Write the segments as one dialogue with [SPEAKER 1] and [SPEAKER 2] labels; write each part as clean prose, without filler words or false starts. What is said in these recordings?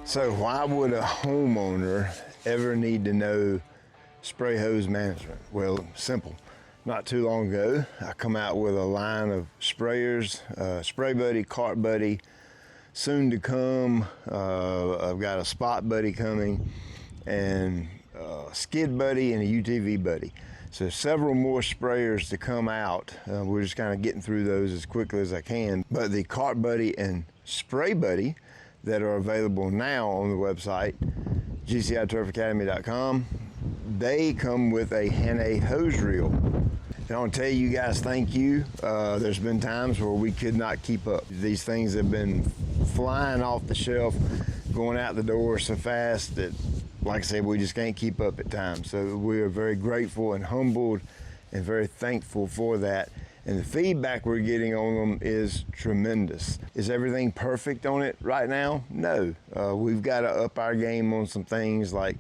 [SPEAKER 1] So why would a homeowner ever need to know spray hose management? Well, simple. Not too long ago, I come out with a line of sprayers, Spray Buddy, Cart Buddy, soon to come. I've got a Spot Buddy coming, and Skid Buddy and a UTV Buddy. So several more sprayers to come out. We're just kind of getting through those as quickly as I can. But the Cart Buddy and Spray Buddy that are available now on the website, gciturfacademy.com, they come with a Henne hose reel. And I want to tell you guys thank you. There's been times where we could not keep up. These things have been flying off the shelf, going out the door so fast that, like I said, we just can't keep up at times. So we are very grateful and humbled and very thankful for that. And the feedback we're getting on them is tremendous. Is everything perfect on it right now? No. We've got to up our game on some things. Like,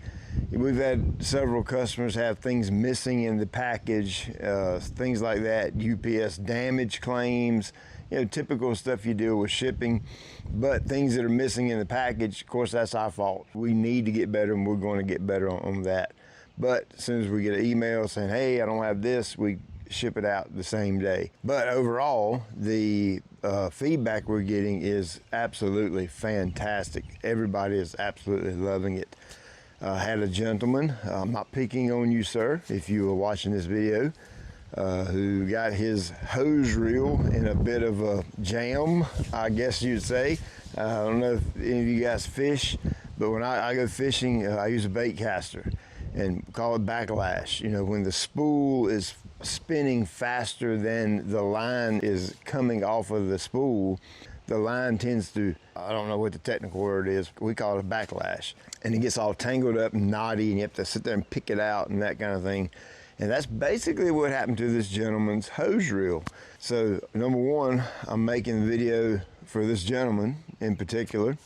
[SPEAKER 1] we've had several customers have things missing in the package, things like that, UPS damage claims, you know, typical stuff you deal with shipping. But things that are missing in the package, of course, that's our fault. We need to get better, and we're going to get better on that. But as soon as we get an email saying, hey, I don't have this, we ship it out the same day. But overall, the feedback we're getting is absolutely fantastic. Everybody is absolutely loving it. Had a gentleman, I'm not picking on you, sir, if you were watching this video, who got his hose reel in a bit of a jam, I guess you'd say. I don't know if any of you guys fish, but when I go fishing, I use a bait caster and call it backlash. You know, when the spool is spinning faster than the line is coming off of the spool, the line tends to, I don't know what the technical word is, we call it a backlash. And it gets all tangled up and knotty, and you have to sit there and pick it out and that kind of thing. And that's basically what happened to this gentleman's hose reel. So number one, I'm making the video for this gentleman in particular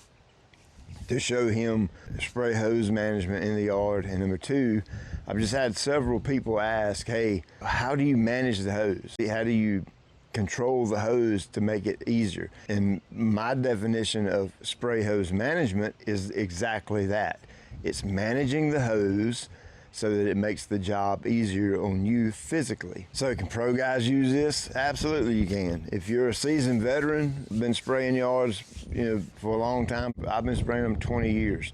[SPEAKER 1] to show him spray hose management in the yard. And number two, I've just had several people ask, hey, how do you manage the hose? How do you control the hose to make it easier? And my definition of spray hose management is exactly that. It's managing the hose so that it makes the job easier on you physically. So can pro guys use this? Absolutely you can. If you're a seasoned veteran, been spraying yards, you know, for a long time, I've been spraying them 20 years.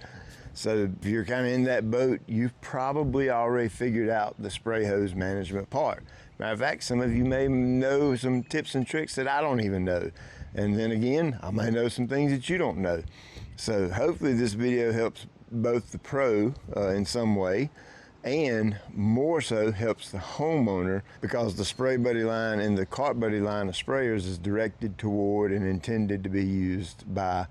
[SPEAKER 1] So if you're kind of in that boat, you've probably already figured out the spray hose management part. Matter of fact, some of you may know some tips and tricks that I don't even know. And then again, I may know some things that you don't know. So hopefully this video helps both the pro in some way, and more so helps the homeowner, because the Spray Buddy line and the Cart Buddy line of sprayers is directed toward and intended to be used by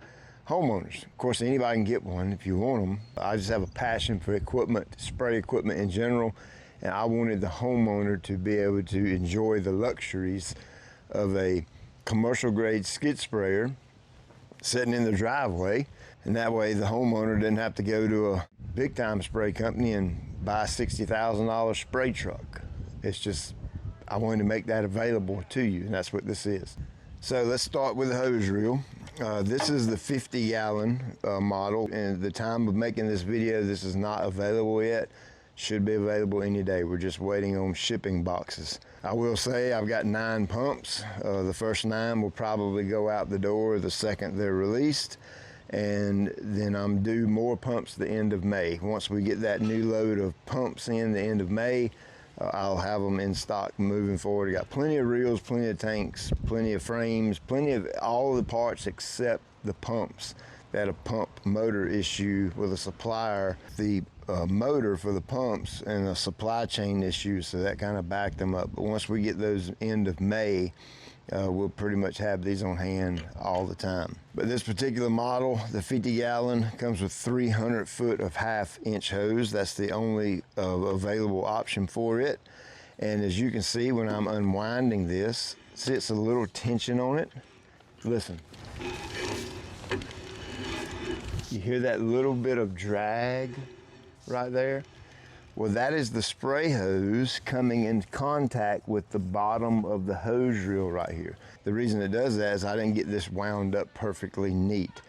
[SPEAKER 1] homeowners. Of course, anybody can get one if you want them. I just have a passion for equipment, spray equipment in general, and I wanted the homeowner to be able to enjoy the luxuries of a commercial grade skid sprayer sitting in the driveway, and that way the homeowner didn't have to go to a big time spray company and buy a $60,000 spray truck. It's just, I wanted to make that available to you, and that's what this is. So let's start with the hose reel. This is the 50-gallon model, and at the time of making this video, this is not available yet. Should be available any day. We're just waiting on shipping boxes. I will say I've got 9 pumps. The first 9 will probably go out the door the second they're released, and then I'm due more pumps the end of May. Once we get that new load of pumps in the end of May, I'll have them in stock moving forward. I got plenty of reels, plenty of tanks, plenty of frames, plenty of all the parts except the pumps. They had a pump motor issue with a supplier, the motor for the pumps, and a supply chain issue, so that kind of backed them up. But once we get those end of May, we'll pretty much have these on hand all the time. But this particular model, the 50-gallon, comes with 300 foot of 1/2 inch hose. That's the only available option for it. And as you can see, when I'm unwinding this, see, it's a little tension on it. Listen. You hear that little bit of drag right there? Well, that is the spray hose coming in contact with the bottom of the hose reel right here. The reason it does that is I didn't get this wound up perfectly neat.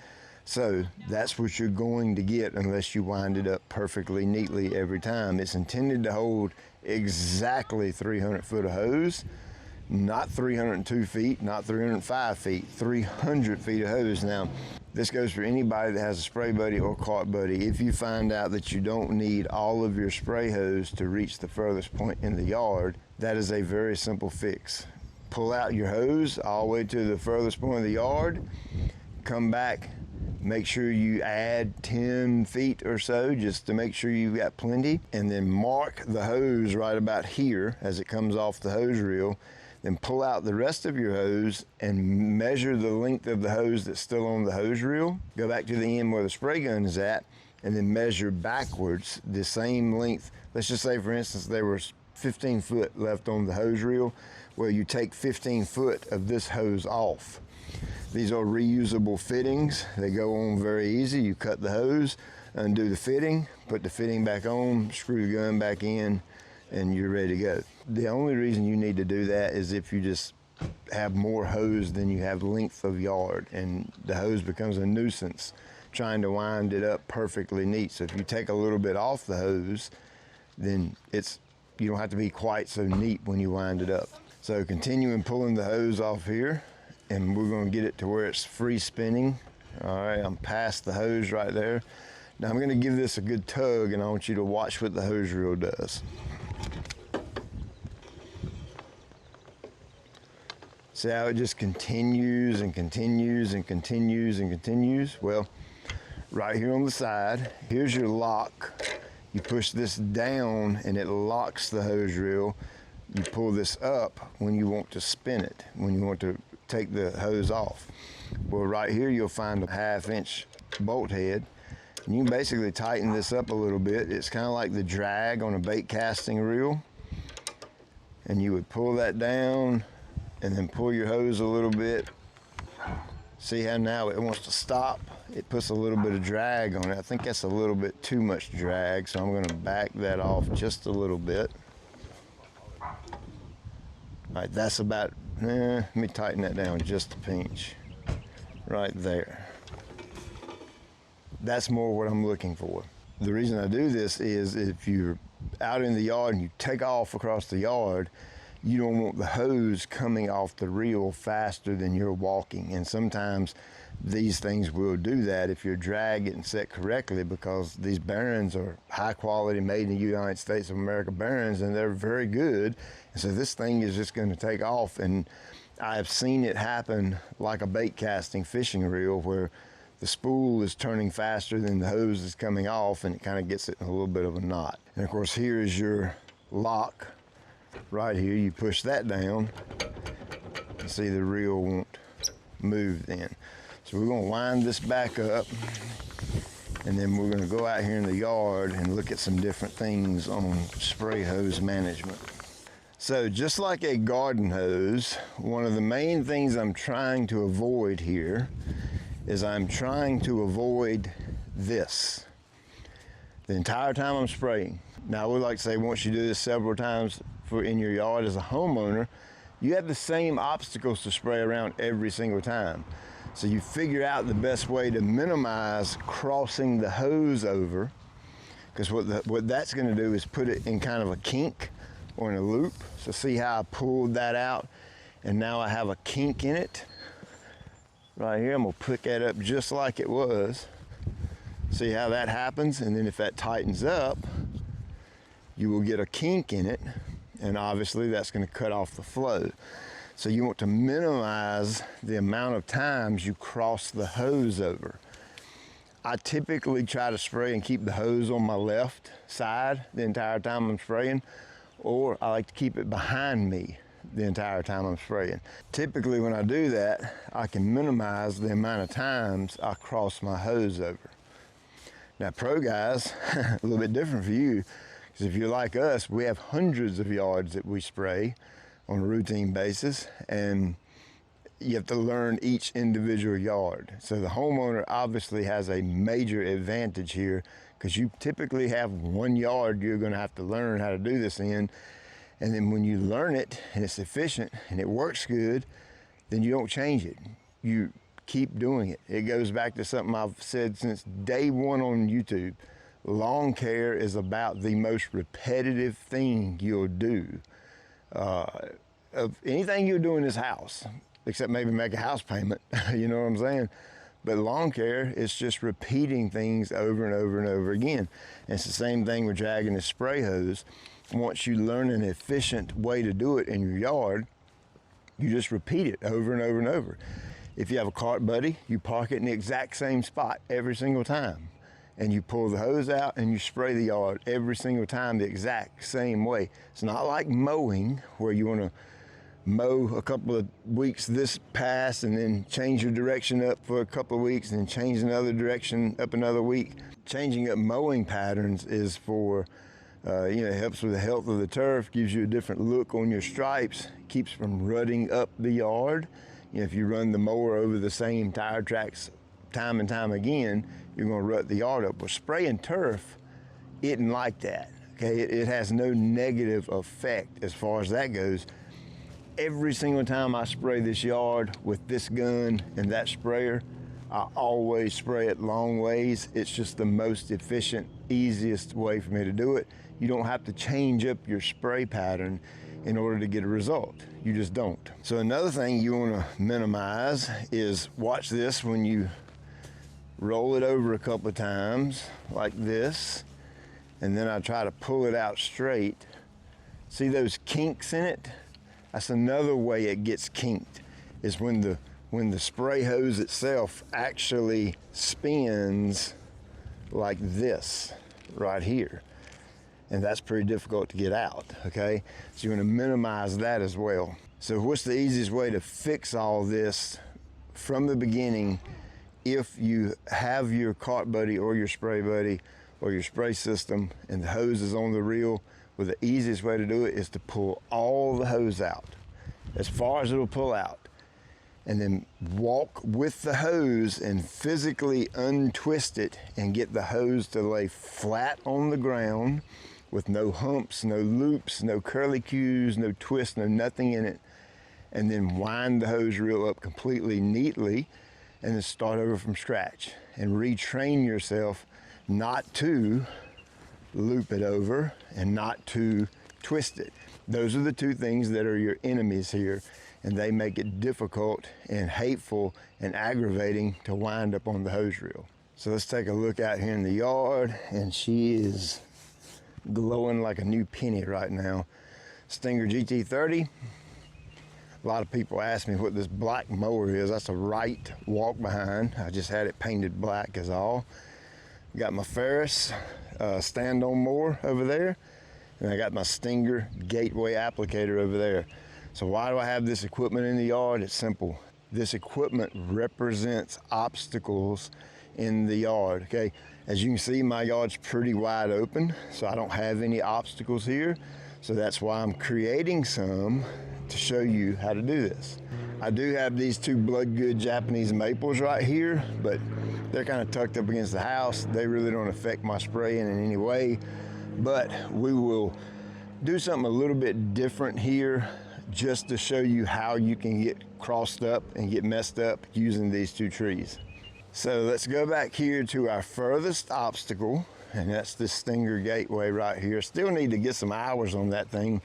[SPEAKER 1] So that's what you're going to get unless you wind it up perfectly neatly every time. It's intended to hold exactly 300 foot of hose, not 302 feet, not 305 feet, 300 feet of hose. Now, this goes for anybody that has a spray buddy or cart buddy. If you find out that you don't need all of your spray hose to reach the furthest point in the yard, that is a very simple fix. Pull out your hose all the way to the furthest point of the yard, come back, make sure you add 10 feet or so just to make sure you've got plenty, and then mark the hose right about here as it comes off the hose reel. Then pull out the rest of your hose and measure the length of the hose that's still on the hose reel. Go back to the end where the spray gun is at and then measure backwards the same length. Let's just say, for instance, there was 15 foot left on the hose reel. Well, you take 15 foot of this hose off. These are reusable fittings. They go on very easy. You cut the hose, undo the fitting, put the fitting back on, screw the gun back in, and you're ready to go. The only reason you need to do that is if you just have more hose than you have length of yard, and the hose becomes a nuisance trying to wind it up perfectly neat. So if you take a little bit off the hose, then you don't have to be quite so neat when you wind it up. So continuing pulling the hose off here, and we're going to get it to where it's free spinning. All right, I'm past the hose right there. Now I'm going to give this a good tug, and I want you to watch what the hose reel does. See how it just continues and continues and continues and continues? Well, right here on the side, here's your lock. You push this down and it locks the hose reel. You pull this up when you want to spin it, when you want to take the hose off. Well, right here you'll find a 1/2 inch bolt head. And you can basically tighten this up a little bit. It's kind of like the drag on a bait casting reel. And you would pull that down and then pull your hose a little bit. See how now it wants to stop? It puts a little bit of drag on it. I think that's a little bit too much drag, so I'm going to back that off just a little bit. All right, that's about, let me tighten that down just a pinch. Right there. That's more what I'm looking for. The reason I do this is if you're out in the yard and you take off across the yard, you don't want the hose coming off the reel faster than you're walking. And sometimes these things will do that if your drag isn't set correctly, because these bearings are high quality, made in the United States of America bearings, and they're very good. And so this thing is just going to take off. And I've seen it happen like a bait casting fishing reel, where the spool is turning faster than the hose is coming off, and it kind of gets it in a little bit of a knot. And of course, here is your lock. Right here, you push that down, and see the reel won't move then. So we're gonna wind this back up, and then we're gonna go out here in the yard and look at some different things on spray hose management. So just like a garden hose, one of the main things I'm trying to avoid here is I'm trying to avoid this the entire time I'm spraying. Now, I would like to say, once you do this several times in your yard as a homeowner, you have the same obstacles to spray around every single time. So you figure out the best way to minimize crossing the hose over, because what that's going to do is put it in kind of a kink or in a loop. So see how I pulled that out, and now I have a kink in it. Right here, I'm going to put that up just like it was. See how that happens? And then if that tightens up, you will get a kink in it, and obviously that's going to cut off the flow. So you want to minimize the amount of times you cross the hose over. I typically try to spray and keep the hose on my left side the entire time I'm spraying, or I like to keep it behind me the entire time I'm spraying. Typically when I do that, I can minimize the amount of times I cross my hose over. Now, pro guys, a little bit different for you, because if you're like us, we have hundreds of yards that we spray on a routine basis, and you have to learn each individual yard. So the homeowner obviously has a major advantage here, because you typically have one yard you're going to have to learn how to do this in, and then when you learn it and it's efficient and it works good, then you don't change it. You keep doing it. It goes back to something I've said since day one on YouTube. Lawn care is about the most repetitive thing you'll do. Of anything you'll do in this house, except maybe make a house payment, you know what I'm saying? But lawn care is just repeating things over and over and over again. And it's the same thing with dragging the spray hose. Once you learn an efficient way to do it in your yard, you just repeat it over and over and over. If you have a cart buddy, you park it in the exact same spot every single time. And you pull the hose out and you spray the yard every single time the exact same way. It's not like mowing, where you want to mow a couple of weeks this pass and then change your direction up for a couple of weeks and then change another direction up another week. Changing up mowing patterns is for, it helps with the health of the turf, gives you a different look on your stripes, keeps from rutting up the yard. If you run the mower over the same tire tracks time and time again, you're going to rut the yard up. Well, spraying turf isn't like that. Okay, it has no negative effect as far as that goes. Every single time I spray this yard with this gun and that sprayer, I always spray it long ways. It's just the most efficient, easiest way for me to do it. You don't have to change up your spray pattern in order to get a result. You just don't. So another thing you want to minimize is, watch this, when you roll it over a couple of times like this, and then I try to pull it out straight. See those kinks in it? That's another way it gets kinked, is when the spray hose itself actually spins like this right here. And that's pretty difficult to get out, okay? So you want to minimize that as well. So what's the easiest way to fix all this from the beginning if you have your cart buddy or your spray buddy or your spray system and the hose is on the reel? Well, the easiest way to do it is to pull all the hose out, as far as it'll pull out, and then walk with the hose and physically untwist it and get the hose to lay flat on the ground with no humps, no loops, no curly cues, no twists, no nothing in it, and then wind the hose reel up completely neatly and then start over from scratch and retrain yourself not to loop it over and not to twist it. Those are the two things that are your enemies here, and they make it difficult and hateful and aggravating to wind up on the hose reel. So let's take a look out here in the yard, and she is glowing like a new penny right now. Stinger GT30. A lot of people ask me what this black mower is. That's a Wright walk behind. I just had it painted black is all. Got my Ferris stand-on mower over there, and I got my Stinger Gateway applicator over there. So why do I have this equipment in the yard? It's simple. This equipment represents obstacles in the yard, okay? As you can see, my yard's pretty wide open, so I don't have any obstacles here. So that's why I'm creating some to show you how to do this. I do have these two Bloodgood Japanese maples right here, but they're kind of tucked up against the house. They really don't affect my spraying in any way, but we will do something a little bit different here just to show you how you can get crossed up and get messed up using these two trees. So let's go back here to our furthest obstacle, and that's this Stinger Gateway right here. Still need to get some hours on that thing.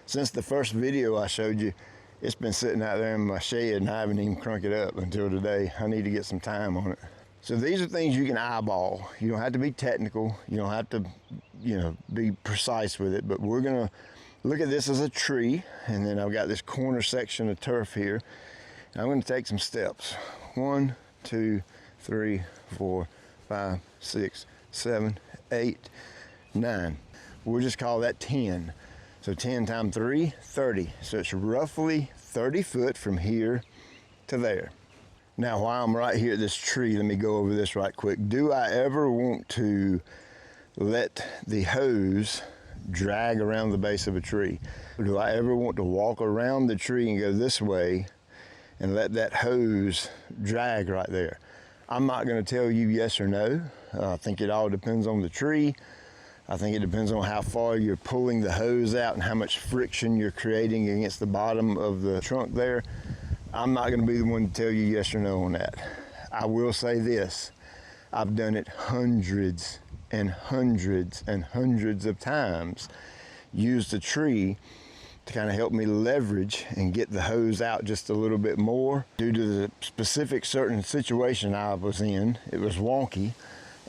[SPEAKER 1] Since the first video I showed you, it's been sitting out there in my shed and I haven't even crunk it up until today. I need to get some time on it. So these are things you can eyeball. You don't have to be technical. You don't have to, be precise with it, but we're gonna look at this as a tree, and then I've got this corner section of turf here. And I'm gonna take some steps. 1, 2, 3, 4, 5, 6, 7, 8, 9. We'll just call that 10. So 10 times 3, 30. So it's roughly 30 foot from here to there. Now, while I'm right here at this tree, let me go over this right quick. Do I ever want to let the hose drag around the base of a tree? Do I ever want to walk around the tree and go this way and let that hose drag right there? I'm not going to tell you yes or no. I think it all depends on the tree. I think it depends on how far you're pulling the hose out and how much friction you're creating against the bottom of the trunk there. I'm not gonna be the one to tell you yes or no on that. I will say this, I've done it hundreds and hundreds and hundreds of times, used a tree to kind of help me leverage and get the hose out just a little bit more. Due to the specific certain situation I was in, it was wonky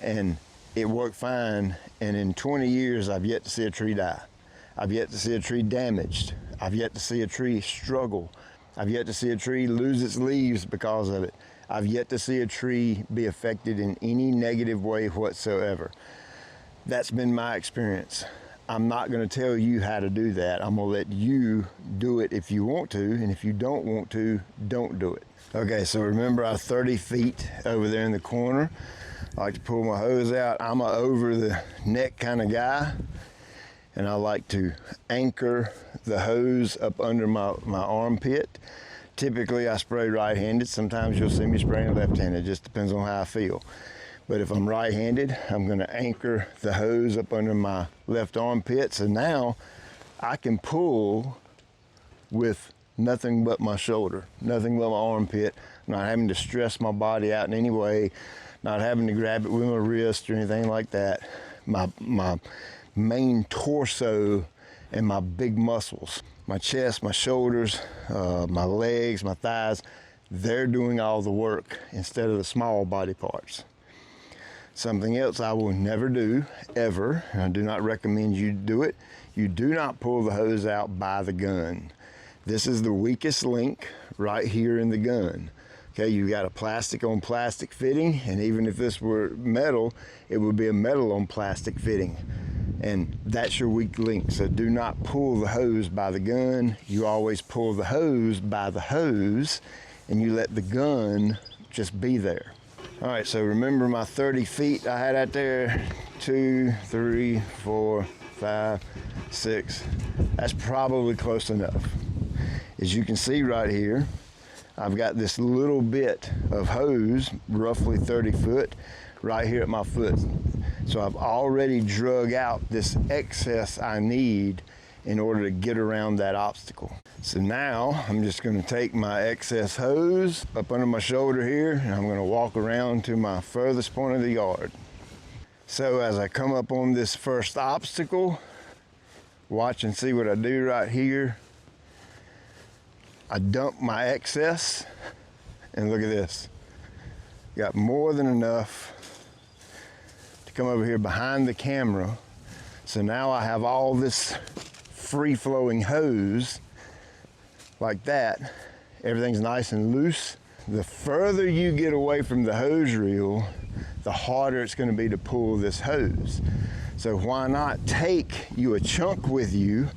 [SPEAKER 1] and it worked fine. And in 20 years, I've yet to see a tree die. I've yet to see a tree damaged. I've yet to see a tree struggle. I've yet to see a tree lose its leaves because of it. I've yet to see a tree be affected in any negative way whatsoever. That's been my experience. I'm not going to tell you how to do that. I'm going to let you do it if you want to, and if you don't want to, don't do it. Okay, so remember our 30 feet over there in the corner. I like to pull my hose out. I'm a over the neck kind of guy, and I like to anchor the hose up under my armpit. Typically I spray right-handed. Sometimes you'll see me spraying left-handed. It just depends on how I feel. But if I'm right-handed, I'm gonna anchor the hose up under my left armpit. So now I can pull with nothing but my shoulder, nothing but my armpit, not having to stress my body out in any way, not having to grab it with my wrist or anything like that. My main torso and my big muscles, my chest, my shoulders, my legs, my thighs, they're doing all the work instead of the small body parts. Something else I will never do, ever, and I do not recommend you do it, you do not pull the hose out by the gun. This is the weakest link right here in the gun. Okay, you got a plastic on plastic fitting, and even if this were metal, it would be a metal on plastic fitting. And that's your weak link. So do not pull the hose by the gun. You always pull the hose by the hose, and you let the gun just be there. All right, so remember my 30 feet I had out there? 2, 3, 4, 5, 6. That's probably close enough. As you can see right here, I've got this little bit of hose, roughly 30 foot, right here at my foot. So I've already drug out this excess I need in order to get around that obstacle. So now I'm just gonna take my excess hose up under my shoulder here, and I'm gonna walk around to my furthest point of the yard. So as I come up on this first obstacle, watch and see what I do right here. I dump my excess, and look at this. Got more than enough to come over here behind the camera. So now I have all this free-flowing hose like that. Everything's nice and loose. The further you get away from the hose reel, the harder it's going to be to pull this hose. So why not take you a chunk with you,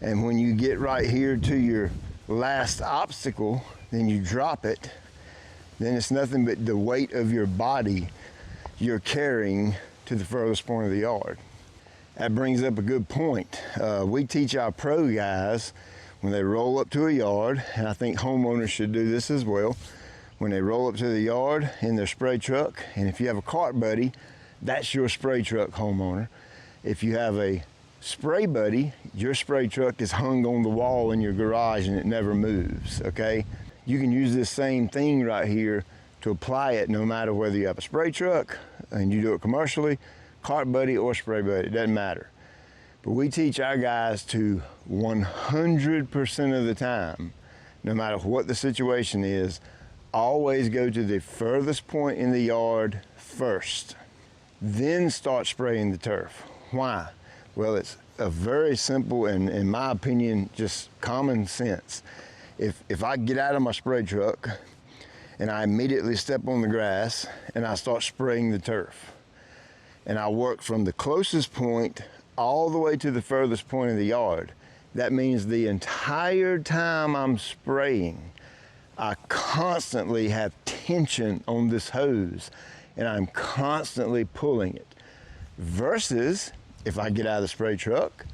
[SPEAKER 1] and when you get right here to your last obstacle, then you drop it. Then it's nothing but the weight of your body you're carrying to the furthest point of the yard. That brings up a good point. We teach our pro guys when they roll up to a yard, and I think homeowners should do this as well, when they roll up to the yard in their spray truck, and if you have a cart buddy, that's your spray truck, homeowner. If you have a spray buddy, your spray truck is hung on the wall in your garage and it never moves, okay? You can use this same thing right here to apply it no matter whether you have a spray truck and you do it commercially, cart buddy or spray buddy, it doesn't matter. But we teach our guys to 100% of the time, no matter what the situation is, always go to the furthest point in the yard first, then start spraying the turf. Why? Well, it's a very simple and, in my opinion, just common sense. If I get out of my spray truck and I immediately step on the grass and I start spraying the turf, and I work from the closest point all the way to the furthest point of the yard, that means the entire time I'm spraying, I constantly have tension on this hose and I'm constantly pulling it. Versus if I get out of the spray truck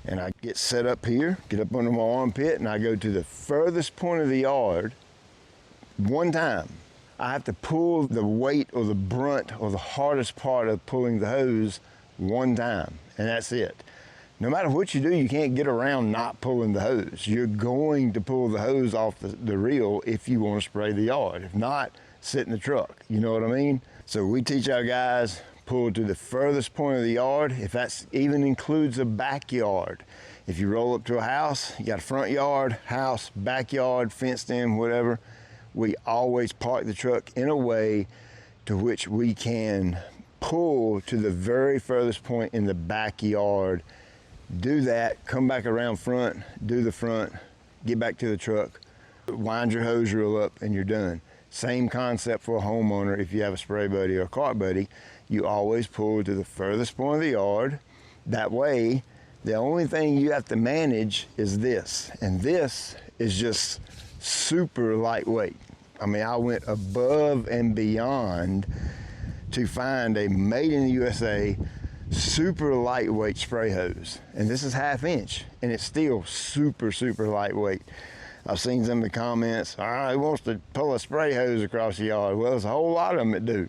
[SPEAKER 1] and I get set up here, get up under my armpit, and I go to the furthest point of the yard one time, I have to pull the weight or the brunt or the hardest part of pulling the hose one time, and that's it. no matter what you do, you can't get around not pulling the hose. You're going to pull the hose off the reel if you want to spray the yard. If not, sit in the truck. You know what I mean? So we teach our guys, pull to the furthest point of the yard, if that even includes a backyard. If you roll up to a house, you got a front yard, house, backyard, fenced in, whatever, we always park the truck in a way to which we can pull to the very furthest point in the backyard. Do that, come back around front, do the front, get back to the truck, wind your hose reel up, and you're done. Same concept for a homeowner. If you have a spray buddy or a cart buddy, you always pull to the furthest point of the yard. That way, the only thing you have to manage is this, and this is just super lightweight. I mean, I went above and beyond to find a made in the USA super lightweight spray hose. And this is 1/2 inch, and it's still super, super lightweight. I've seen some of the comments, who wants to pull a spray hose across the yard? Well, there's a whole lot of them that do.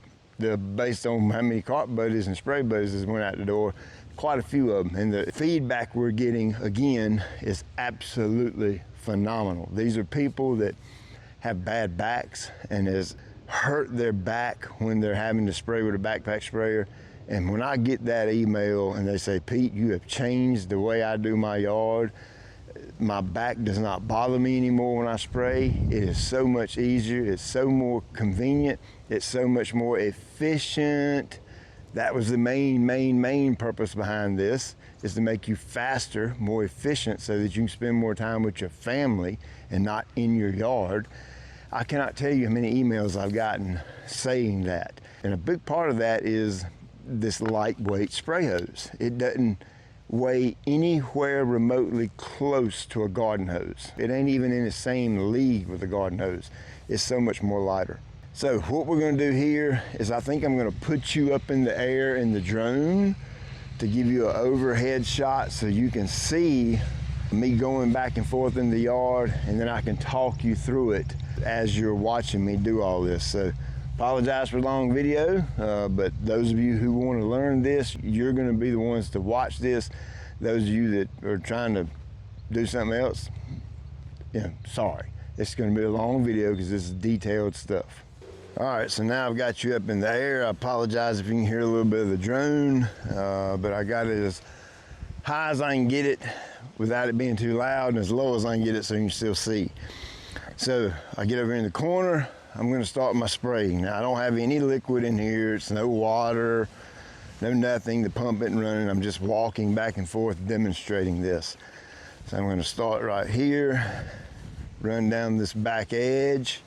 [SPEAKER 1] Based on how many cart buddies and spray buddies that went out the door, quite a few of them. And the feedback we're getting, again, is absolutely phenomenal. These are people that have bad backs and has hurt their back when they're having to spray with a backpack sprayer. And when I get that email and they say, Pete, you have changed the way I do my yard, my back does not bother me anymore when I spray. It is so much easier. It's so more convenient. It's so much more efficient. That was the main purpose behind this, is to make you faster, more efficient, so that you can spend more time with your family and not in your yard. I cannot tell you how many emails I've gotten saying that. And a big part of that is this lightweight spray hose. It doesn't weigh anywhere remotely close to a garden hose. It ain't even in the same league with a garden hose. It's so much more lighter. So what we're gonna do here is I think I'm gonna put you up in the air in the drone to give you an overhead shot so you can see me going back and forth in the yard, and then I can talk you through it as you're watching me do all this. So apologize for the long video, but those of you who want to learn this, you're going to be the ones to watch this. Those of you that are trying to do something else, sorry. It's going to be a long video because this is detailed stuff. All right, so now I've got you up in the air. I apologize if you can hear a little bit of the drone, but I got it as high as I can get it without it being too loud, and as low as I can get it so you can still see. So I get over in the corner. I'm going to start my spraying. Now I don't have any liquid in here. It's no water, no nothing to pump it and running. I'm just walking back and forth demonstrating this. So I'm going to start right here, run down this back edge.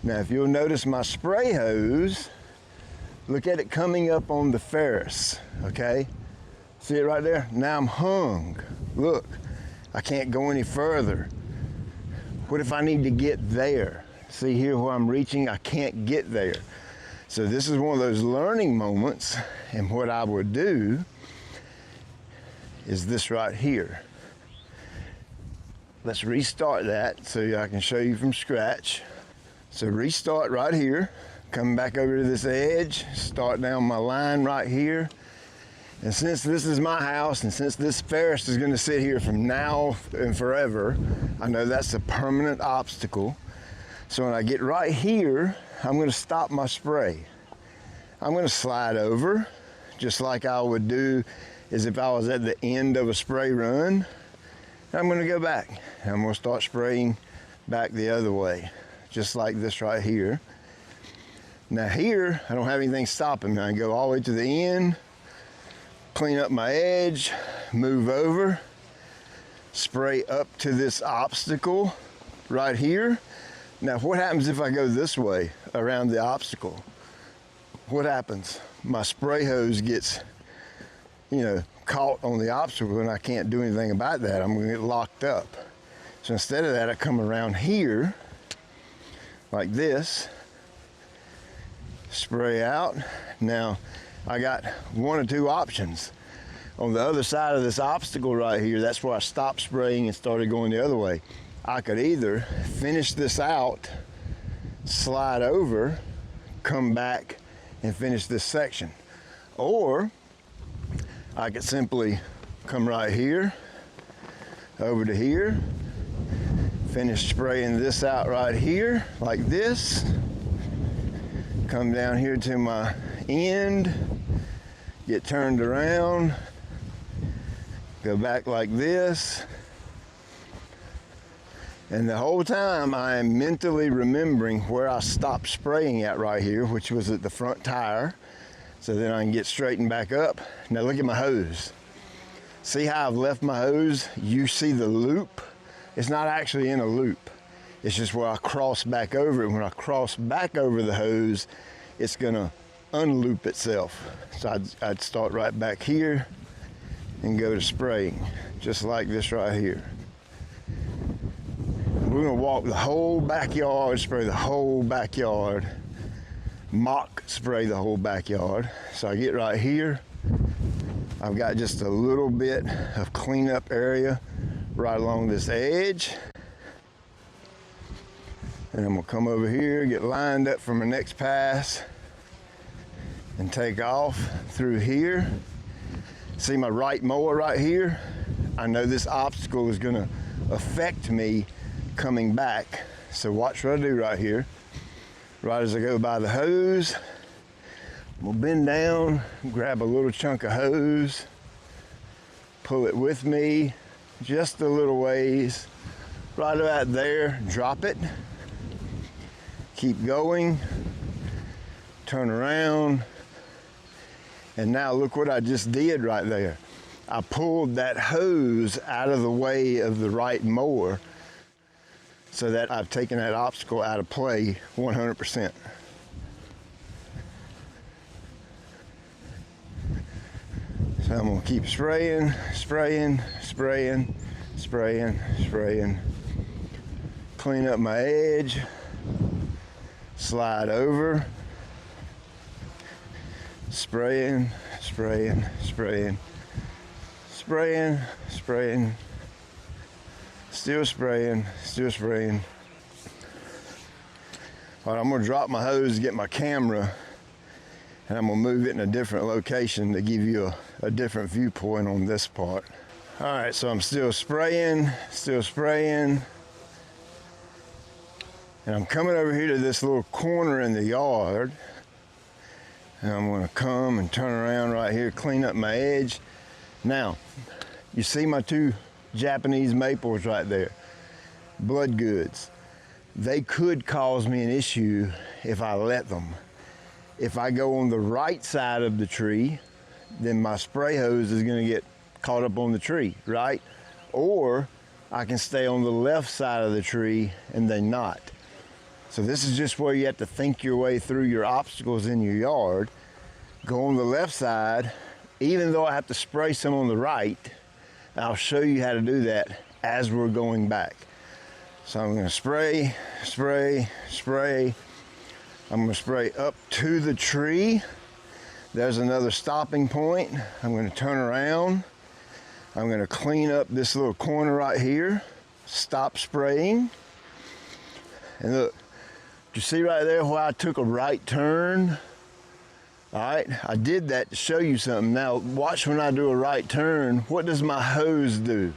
[SPEAKER 1] Now if you'll notice my spray hose, look at it coming up on the ferrous, okay? See it right there? Now I'm hung. Look, I can't go any further. What if I need to get there? See here where I'm reaching, I can't get there. So this is one of those learning moments, and what I would do is this right here. Let's restart that so I can show you from scratch. So restart right here, come back over to this edge, start down my line right here. And since this is my house, and since this ferrous is gonna sit here from now and forever, I know that's a permanent obstacle. So when I get right here, I'm gonna stop my spray. I'm gonna slide over, just like I would do as if I was at the end of a spray run. I'm gonna go back. I'm gonna start spraying back the other way, just like this right here. Now here, I don't have anything stopping me. I can go all the way to the end, clean up my edge, move over, spray up to this obstacle right here. Now what happens if I go this way around the obstacle? What happens? My spray hose gets, caught on the obstacle, and I can't do anything about that. I'm gonna get locked up. So instead of that, I come around here like this, spray out. Now I got one or two options. On the other side of this obstacle right here, that's where I stopped spraying and started going the other way. I could either finish this out, slide over, come back and finish this section, or I could simply come right here, over to here, finish spraying this out right here, like this, come down here to my end, get turned around, go back like this, and the whole time I am mentally remembering where I stopped spraying at right here, which was at the front tire, so then I can get straightened back up. Now look at my hose. See how I've left my hose? You see the loop? It's not actually in a loop. It's just where I cross back over it. When I cross back over the hose, it's gonna unloop itself. So I'd start right back here and go to spraying, just like this right here. We're gonna walk the whole backyard, spray the whole backyard, mock spray the whole backyard. So I get right here, I've got just a little bit of cleanup area right along this edge. And I'm gonna come over here, get lined up for my next pass, and take off through here. See my right mower right here? I know this obstacle is gonna affect me coming back. So watch what I do right here. Right as I go by the hose, I'm gonna bend down, grab a little chunk of hose, pull it with me just a little ways, right about there, drop it, keep going, turn around, and now look what I just did right there. I pulled that hose out of the way of the right mower so that I've taken that obstacle out of play 100%. So I'm gonna keep spraying, spraying, spraying, spraying, spraying. Clean up my edge, slide over, spraying, spraying, spraying, spraying, spraying, still spraying, still spraying. All right, I'm gonna drop my hose, get my camera, and I'm gonna move it in a different location to give you a different viewpoint on this part. All right, so I'm still spraying, and I'm coming over here to this little corner in the yard, and I'm gonna come and turn around right here, clean up my edge. Now, you see my two Japanese maples right there, blood goods. They could cause me an issue if I let them. If I go on the right side of the tree, then my spray hose is gonna get caught up on the tree, right? Or I can stay on the left side of the tree and they not. So this is just where you have to think your way through your obstacles in your yard. Go on the left side, even though I have to spray some on the right, I'll show you how to do that as we're going back. So I'm gonna spray, spray, spray. I'm gonna spray up to the tree. There's another stopping point. I'm gonna turn around. I'm gonna clean up this little corner right here. Stop spraying. And look, you see right there where I took a right turn? All right, I did that to show you something. Now watch when I do a right turn, what does my hose do?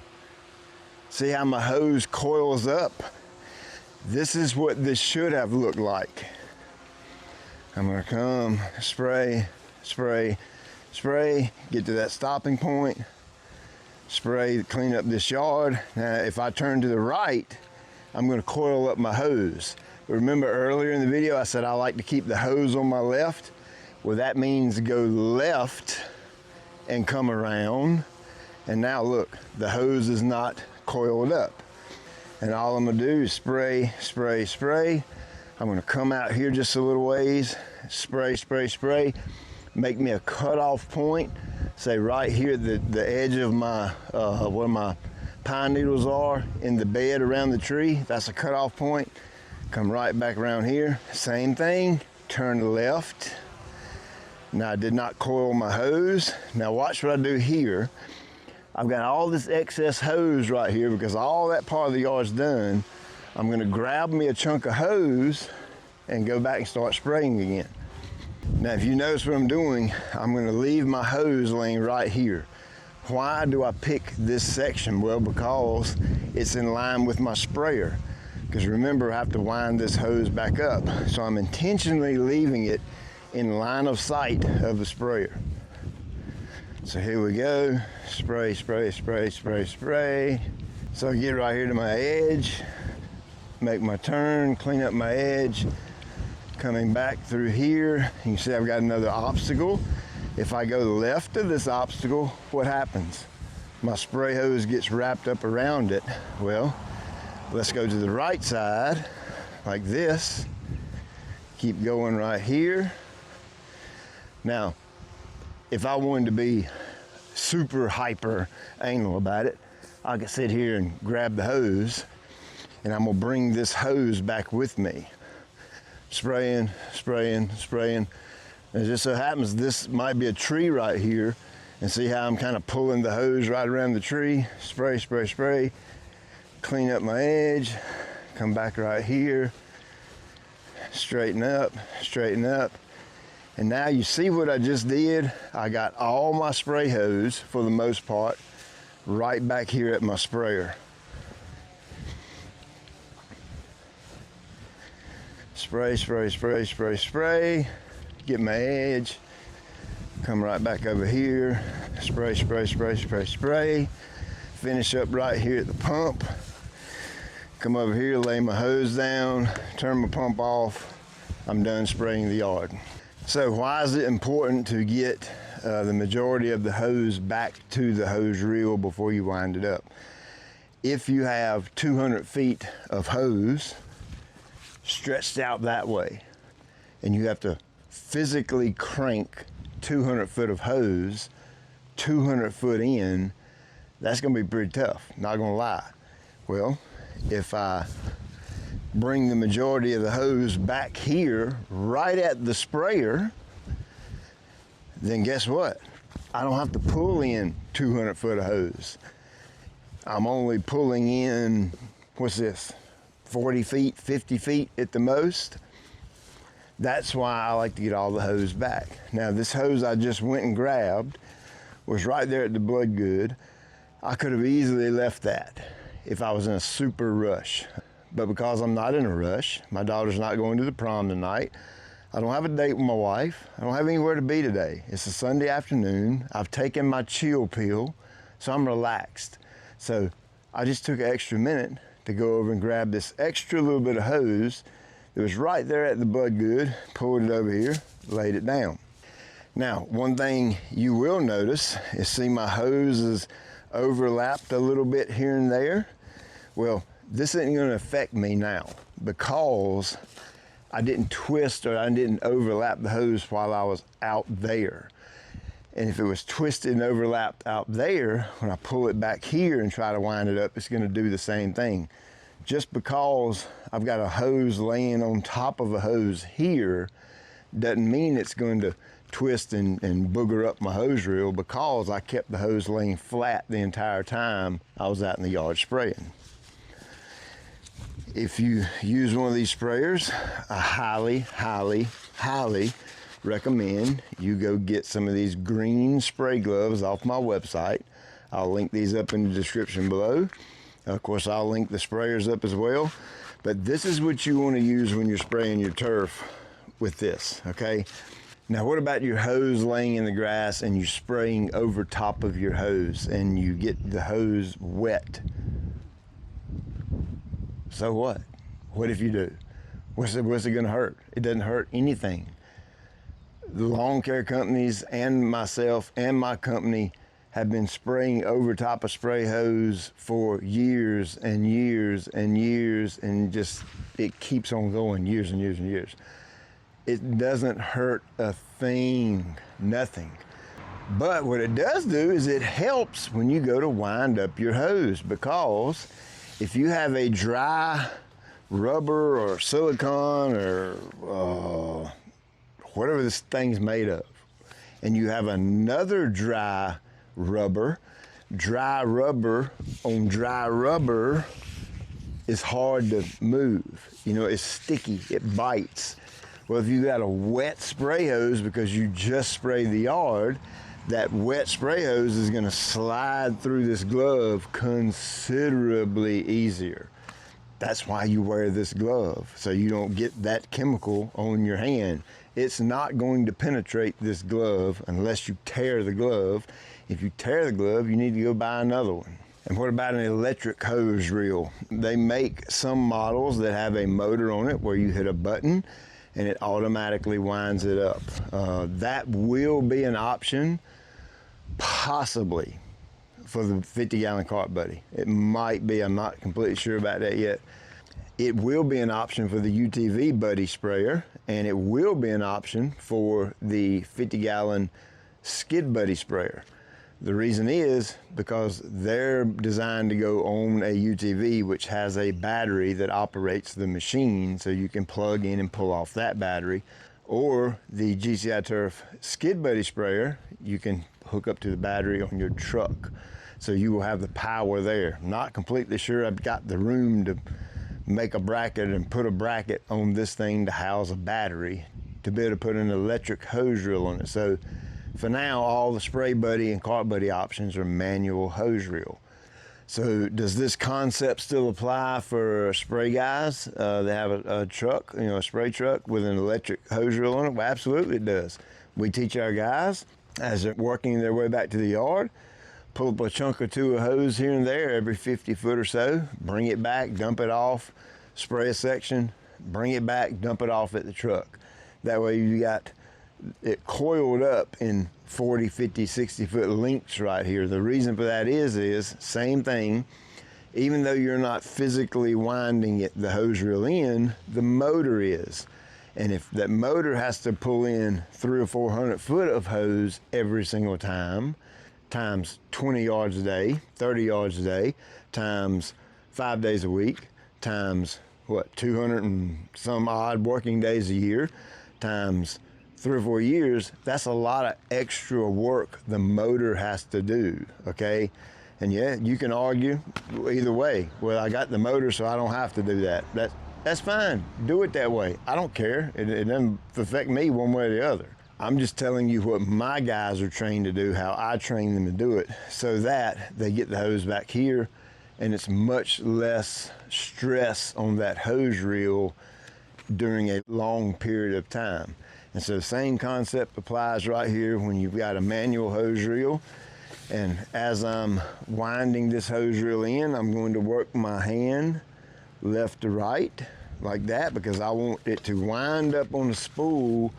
[SPEAKER 1] See how my hose coils up? This is what this should have looked like. I'm gonna come, spray, spray, spray, get to that stopping point, spray, clean up this yard. Now if I turn to the right, I'm gonna coil up my hose. Remember earlier in the video I said I like to keep the hose on my left? Well, that means go left and come around. And now look, the hose is not coiled up. And all I'm gonna do is spray, spray, spray. I'm gonna come out here just a little ways, spray, spray, spray. Make me a cutoff point, say right here at the edge of my, where my pine needles are in the bed around the tree. That's a cutoff point. Come right back around here, same thing, turn left. Now I did not coil my hose. Now watch what I do here. I've got all this excess hose right here because all that part of the yard's done. I'm gonna grab me a chunk of hose and go back and start spraying again. Now if you notice what I'm doing, I'm gonna leave my hose laying right here. Why do I pick this section? Well, because it's in line with my sprayer. Because remember, I have to wind this hose back up. So I'm intentionally leaving it in line of sight of the sprayer. So here we go, spray, spray, spray, spray, spray. So I get right here to my edge, make my turn, clean up my edge, coming back through here. You can see I've got another obstacle. If I go left of this obstacle, what happens? My spray hose gets wrapped up around it. Well, let's go to the right side, like this. Keep going right here. Now, if I wanted to be super hyper anal about it, I could sit here and grab the hose, and I'm gonna bring this hose back with me. Spraying, spraying, spraying. And it just so happens this might be a tree right here, and see how I'm kind of pulling the hose right around the tree. Spray, spray, spray. Clean up my edge, come back right here, straighten up, straighten up. And now you see what I just did? I got all my spray hose, for the most part, right back here at my sprayer. Spray, spray, spray, spray, spray. Get my edge, come right back over here, spray, spray, spray, spray, spray. Finish up right here at the pump. Come over here, lay my hose down, turn my pump off. I'm done spraying the yard. So why is it important to get the majority of the hose back to the hose reel before you wind it up? If you have 200 feet of hose stretched out that way, and you have to physically crank 200 foot of hose 200 foot in, that's gonna be pretty tough, not gonna lie. Well, if I bring the majority of the hose back here right at the sprayer, then guess what? I don't have to pull in 200 foot of hose. I'm only pulling in, what's this, 40 feet, 50 feet at the most. That's why I like to get all the hose back. Now this hose I just went and grabbed was right there at the Bloodgood. I could have easily left that if I was in a super rush. But because I'm not in a rush, my daughter's not going to the prom tonight, I don't have a date with my wife, I don't have anywhere to be today. It's a Sunday afternoon, I've taken my chill pill, so I'm relaxed. So I just took an extra minute to go over and grab this extra little bit of hose that was right there at the Bloodgood, pulled it over here, laid it down. Now, one thing you will notice is, see my hose is overlapped a little bit here and there. Well, this isn't gonna affect me now because I didn't twist or I didn't overlap the hose while I was out there. And if it was twisted and overlapped out there, when I pull it back here and try to wind it up, it's gonna do the same thing. Just because I've got a hose laying on top of a hose here doesn't mean it's going to twist and booger up my hose reel, because I kept the hose laying flat the entire time I was out in the yard spraying. If you use one of these sprayers, I highly, highly, highly recommend you go get some of these green spray gloves off my website. I'll link these up in the description below. Of course, I'll link the sprayers up as well. But this is what you want to use when you're spraying your turf with this, okay? Now, what about your hose laying in the grass and you spraying over top of your hose and you get the hose wet? So what? What if you do? What's it gonna hurt? It doesn't hurt anything. The lawn care companies and myself and my company have been spraying over top of spray hose for years and years and years, and just, it keeps on going years and years and years. It doesn't hurt a thing, nothing. But what it does do is it helps when you go to wind up your hose, because if you have a dry rubber or silicone or whatever this thing's made of, and you have another dry rubber on dry rubber is hard to move. You know, it's sticky, it bites. Well, if you got a wet spray hose because you just sprayed the yard, that wet spray hose is going to slide through this glove considerably easier. That's why you wear this glove, so you don't get that chemical on your hand. It's not going to penetrate this glove unless you tear the glove. If you tear the glove, you need to go buy another one. And what about an electric hose reel? They make some models that have a motor on it where you hit a button and it automatically winds it up. That will be an option, possibly, for the 50-gallon Cart Buddy. It might be, I'm not completely sure about that yet. It will be an option for the UTV Buddy sprayer, and it will be an option for the 50-gallon Skid Buddy sprayer. The reason is because they're designed to go on a UTV, which has a battery that operates the machine, so you can plug in and pull off that battery. Or the GCI Turf Skid Buddy sprayer, you can hook up to the battery on your truck. So you will have the power there. I'm not completely sure I've got the room to make a bracket and put a bracket on this thing to house a battery to be able to put an electric hose reel on it. So for now, all the Spray Buddy and Cart Buddy options are manual hose reel. So does this concept still apply for spray guys that have a truck, a spray truck with an electric hose reel on it? Well, absolutely it does. We teach our guys as they're working their way back to the yard, pull up a chunk or two of hose here and there every 50 foot or so, bring it back, dump it off, spray a section, bring it back, dump it off at the truck. That way you got it coiled up in 40, 50, 60 foot lengths right here. The reason for that is same thing, even though you're not physically winding the hose reel in, the motor is. And if that motor has to pull in 300 or 400 foot of hose every single time, times 20 yards a day, 30 yards a day, times 5 days a week, times what, 200 and some odd working days a year, times 3 or 4 years, that's a lot of extra work the motor has to do, okay? And yeah, you can argue either way. Well, I got the motor, so I don't have to do that. That's fine, do it that way. I don't care, it doesn't affect me one way or the other. I'm just telling you what my guys are trained to do, how I train them to do it, so that they get the hose back here and it's much less stress on that hose reel during a long period of time. And so the same concept applies right here when you've got a manual hose reel. And as I'm winding this hose reel in, I'm going to work my hand left to right like that, because I want it to wind up on the spool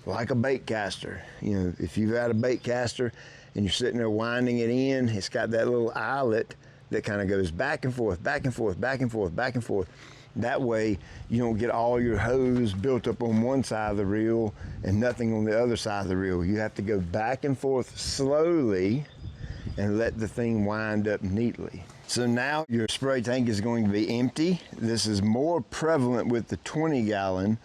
[SPEAKER 1] like a bait caster. If you've got a bait caster and you're sitting there winding it in, it's got that little eyelet that kind of goes back and forth, back and forth, back and forth, back and forth. That way you don't get all your hose built up on one side of the reel and nothing on the other side of the reel. You have to go back and forth slowly and let the thing wind up neatly. So now your spray tank is going to be empty. This is more prevalent with the 20-gallon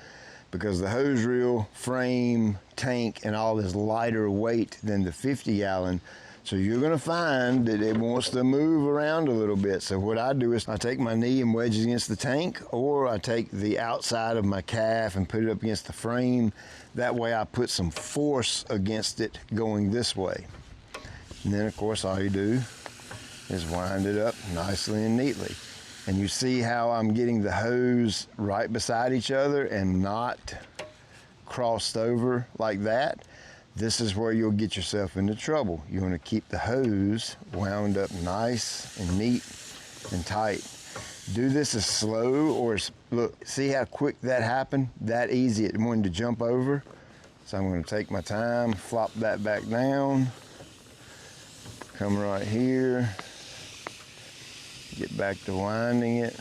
[SPEAKER 1] because the hose reel, frame, tank, and all is lighter weight than the 50-gallon. So you're gonna find that it wants to move around a little bit. So what I do is I take my knee and wedge it against the tank, or I take the outside of my calf and put it up against the frame. That way I put some force against it going this way. And then of course all you do is wind it up nicely and neatly. And you see how I'm getting the hose right beside each other and not crossed over like that. This is where you'll get yourself into trouble. You want to keep the hose wound up nice and neat and tight. Do this as slow or look, see how quick that happened? That easy, it wanted to jump over. So I'm going to take my time, flop that back down, come right here, get back to winding it.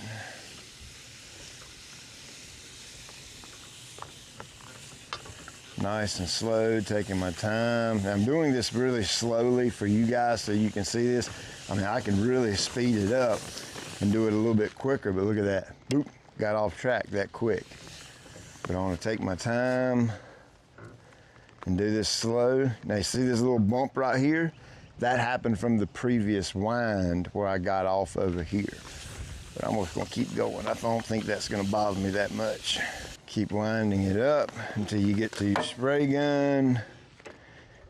[SPEAKER 1] Nice and slow, taking my time. Now, I'm doing this really slowly for you guys so you can see this. I mean, I can really speed it up and do it a little bit quicker, but look at that. Boop, got off track that quick. But I want to take my time and do this slow. Now, you see this little bump right here? That happened from the previous wind where I got off over here. But I'm just going to keep going. I don't think that's going to bother me that much. Keep winding it up until you get to your spray gun.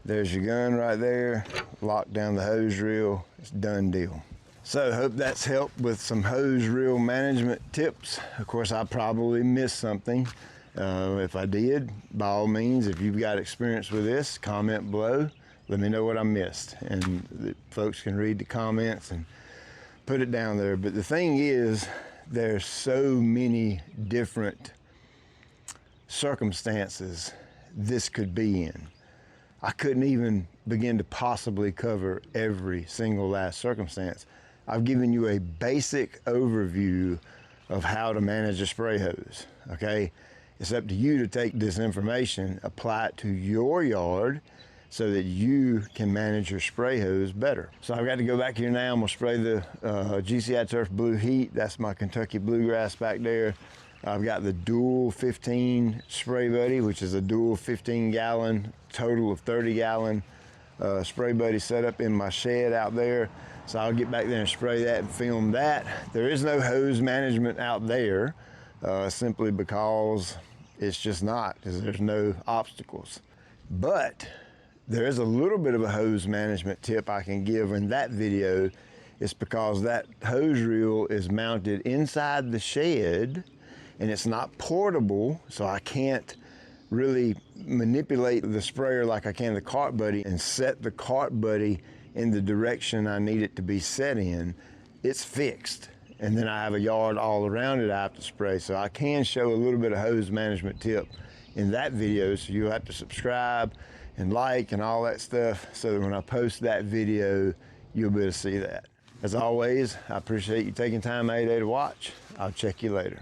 [SPEAKER 1] There's your gun right there. Lock down the hose reel. It's a done deal. So hope that's helped with some hose reel management tips. Of course, I probably missed something. If I did, by all means, if you've got experience with this, comment below. Let me know what I missed, and the folks can read the comments and put it down there. But the thing is, there's so many different circumstances this could be in. I couldn't even begin to possibly cover every single last circumstance. I've given you a basic overview of how to manage a spray hose, okay? It's up to you to take this information, apply it to your yard so that you can manage your spray hose better. So I've got to go back here now. I'm gonna spray the GCI Turf Blue Heat. That's my Kentucky Bluegrass back there. I've got the dual 15 Spray Buddy, which is a dual 15-gallon, total of 30-gallon Spray Buddy set up in my shed out there. So I'll get back there and spray that and film that. There is no hose management out there, simply because it's just not, because there's no obstacles. But there is a little bit of a hose management tip I can give in that video. It's because that hose reel is mounted inside the shed and it's not portable, so I can't really manipulate the sprayer like I can the Cart Buddy and set the Cart Buddy in the direction I need it to be set in. It's fixed, and then I have a yard all around it I have to spray. So I can show a little bit of hose management tip in that video, so you'll have to subscribe and like and all that stuff so that when I post that video, you'll be able to see that. As always, I appreciate you taking time out of your day to watch. I'll check you later.